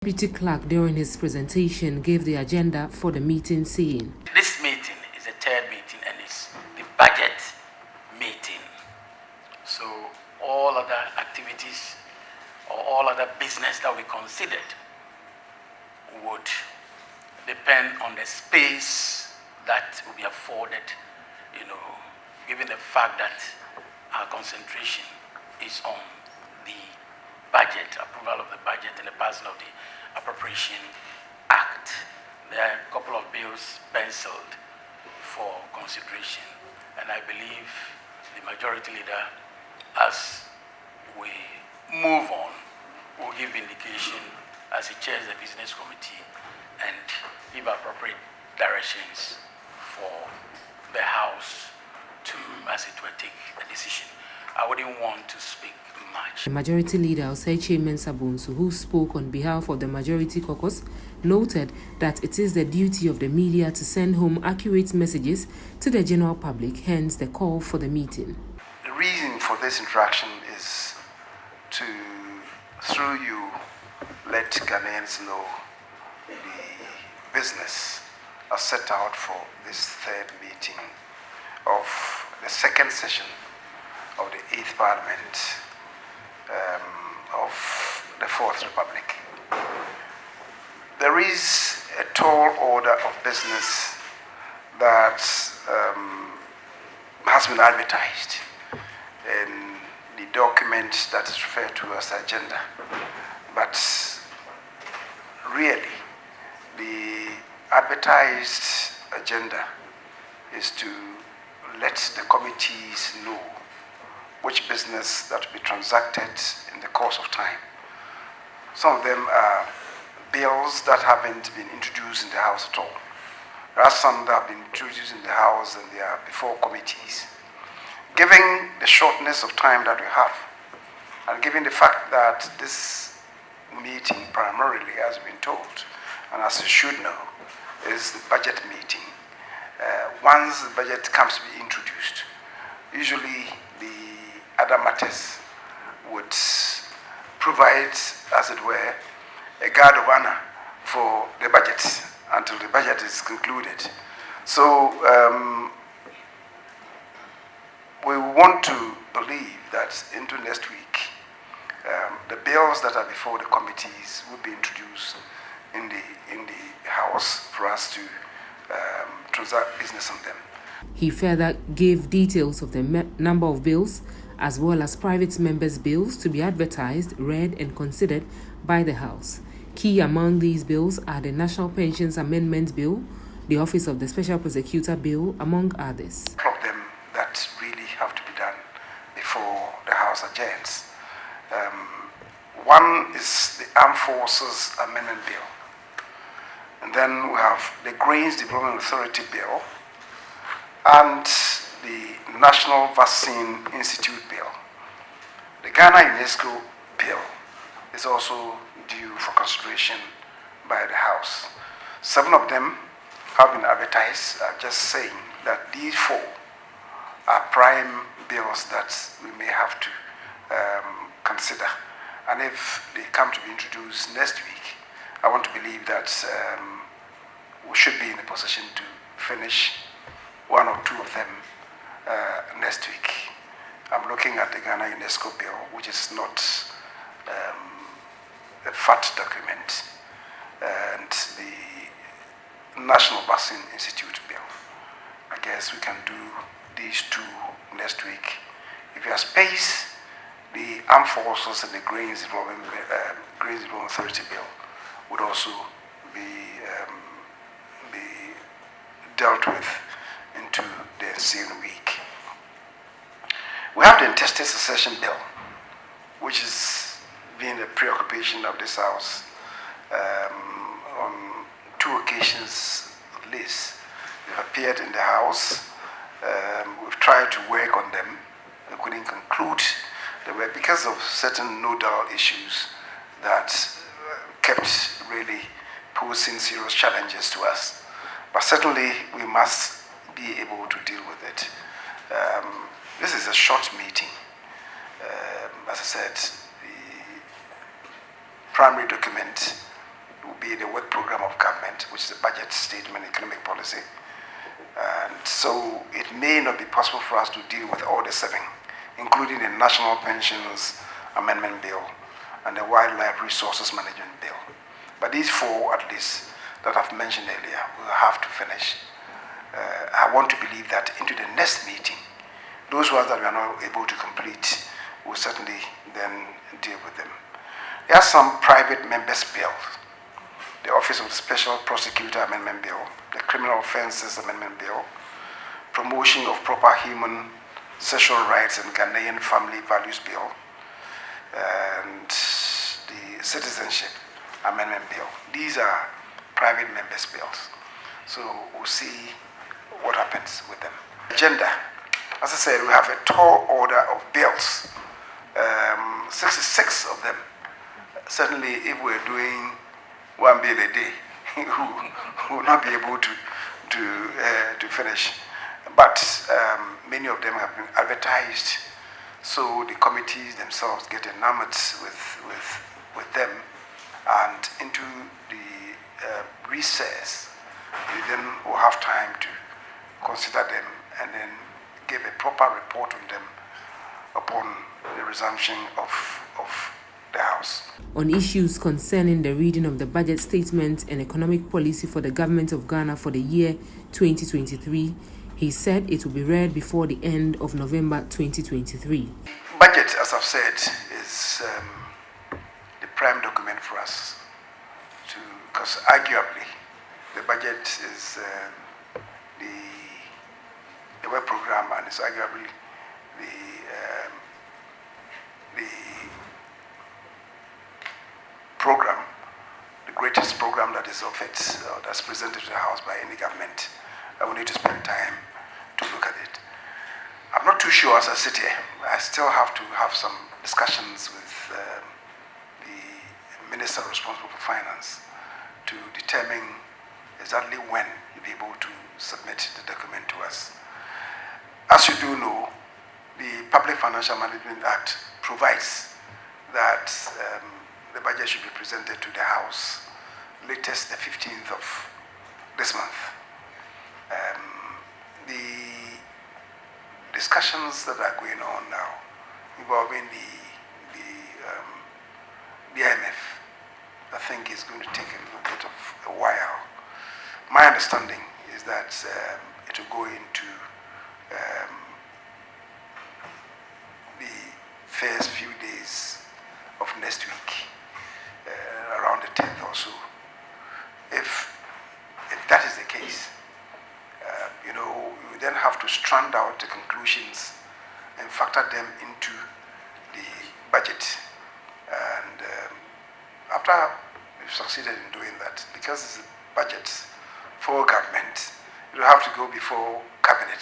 Deputy Clerk, during his presentation, gave the agenda for the meeting, saying, "This meeting is the third meeting and it's the budget meeting. So all other activities or all other business that we considered would depend on the space that will be afforded, given the fact that our concentration is on the budget, approval of the budget and the passing of the Appropriation Act. There are a couple of bills penciled for consideration, and I believe the majority leader, as we move on, will give indication as he chairs the business committee and give appropriate directions for the House to, as it were, take a decision. I wouldn't want to speak much. The Majority Leader, Osei Chairman Sabonsu, who spoke on behalf of the Majority Caucus, noted that it is the duty of the media to send home accurate messages to the general public, hence the call for the meeting. The reason for this interaction is to, through you, let Ghanaians know the business as set out for this third meeting of the second session of the 8th Parliament of the 4th Republic. There is a tall order of business that has been advertised in the document that is referred to as the agenda. But really, the advertised agenda is to let the committees know which business that will be transacted in the course of time. Some of them are bills that haven't been introduced in the House at all. There are some that have been introduced in the House and they are before committees. Given the shortness of time that we have, and given the fact that this meeting primarily has been told, and as you should know, is the budget meeting. Once the budget comes to be introduced, usually the other matters would provide, as it were, a guard of honor for the budget until the budget is concluded. So we want to believe that into next week, the bills that are before the committees will be introduced in the House for us to transact business on them. He further gave details of the number of bills as well as private members' bills to be advertised, read and considered by the House. Key among these bills are the National Pensions Amendment Bill, the Office of the Special Prosecutor Bill, among others. All of them that really have to be done before the House adjourns. One is the Armed Forces Amendment Bill. And then we have the Grains Development Authority Bill and the National Vaccine Institute Bill. The Ghana UNESCO Bill is also due for consideration by the House. 7 of them have been advertised. I'm just saying that these 4 are prime bills that we may have to consider. And if they come to be introduced next week, I want to believe that we should be in a position to finish 1 or 2 of them next week. I'm looking at the Ghana UNESCO bill, which is not a fat document, and the National Vaccine Institute bill. I guess we can do these 2 next week. If you have space, the Armed Forces and the Grains Development Authority bill would also be dealt with into the ensuing week. We have the Intestate Succession Bill, which is being a preoccupation of this House on 2 occasions at least. They've appeared in the House. We've tried to work on them. We couldn't conclude the work because of certain nodal issues that kept really posing serious challenges to us. But certainly we must be able to deal with it. This is a short meeting. As I said, the primary document be the work program of government, which is the budget statement, economic policy. And so it may not be possible for us to deal with all the 7, including the National Pensions Amendment Bill and the Wildlife Resources Management Bill. But these 4, at least, that I've mentioned earlier, we'll have to finish. I want to believe that into the next meeting, those ones that we are not able to complete, we'll certainly then deal with them. There are some private members' bills. The Office of the Special Prosecutor Amendment Bill, the Criminal Offences Amendment Bill, Promotion of Proper Human Sexual Rights and Ghanaian Family Values Bill, and the Citizenship Amendment Bill. These are private members' bills. So we'll see what happens with them. Agenda. As I said, we have a tall order of bills, 66 of them. Certainly, if we're doing 1 bill a day, we will not be able to finish. But many of them have been advertised, so the committees themselves get enamored with them, and into the recess, we then will have time to consider them and then give a proper report on them upon the resumption of the House. On issues concerning the reading of the budget statement and economic policy for the government of Ghana for the year 2023, he said it will be read before the end of November 2023. Budget, as I've said, is the prime document for us, because arguably the budget is the work program, and it's arguably the program, the greatest program that is offered, that's presented to the House by any government. We need to spend time to look at it. I'm not too sure as I sit here. I still have to have some discussions with the Minister responsible for Finance to determine exactly when you'll be able to submit the document to us. As you do know, the Public Financial Management Act provides that the budget should be presented to the House latest the 15th of this month. The discussions that are going on now involving the IMF, I think is going to take a little bit of a while. My understanding is that it will go into the first few days of next week, around the 10th or so. If that is the case, you then have to strand out the conclusions and factor them into the budget. And after we've succeeded in doing that, because it's a budget for government, it will have to go before cabinet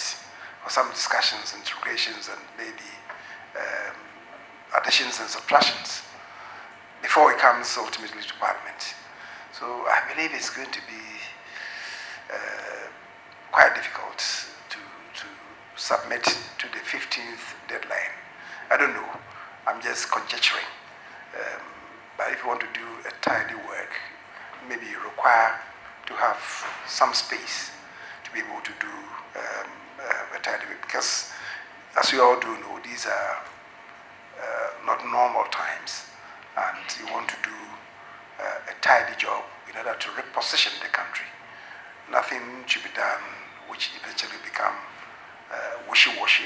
for some discussions, integrations, and maybe additions and subtractions before it comes ultimately to Parliament. So I believe it's going to be quite difficult to submit to the 15th deadline. I don't know. I'm just conjecturing. But if you want to do a tidy work, maybe you require to have some space to be able to do a tidy work. Because, as you all do know, these are not normal times, and you want to do a tidy job in order to reposition the country. Nothing should be done which eventually become wishy-washy.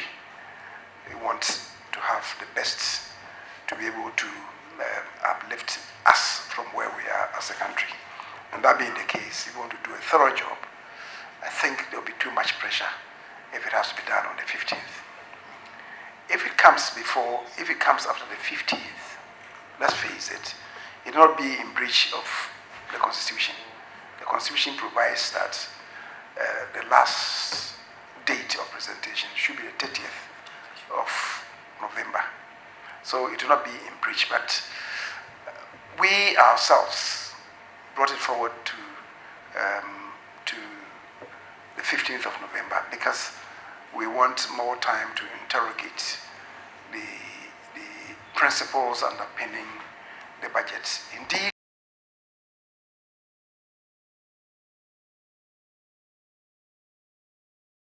We want to have the best to be able to uplift us from where we are as a country. And that being the case, if you want to do a thorough job, I think there will be too much pressure if it has to be done on the 15th. If it comes after the 15th, let's face it, it will not be in breach of the Constitution. The Constitution provides that the last date of presentation should be the 30th of November. So it will not be in breach, but we ourselves brought it forward to the 15th of November because we want more time to interrogate the principles underpinning the budget. Indeed,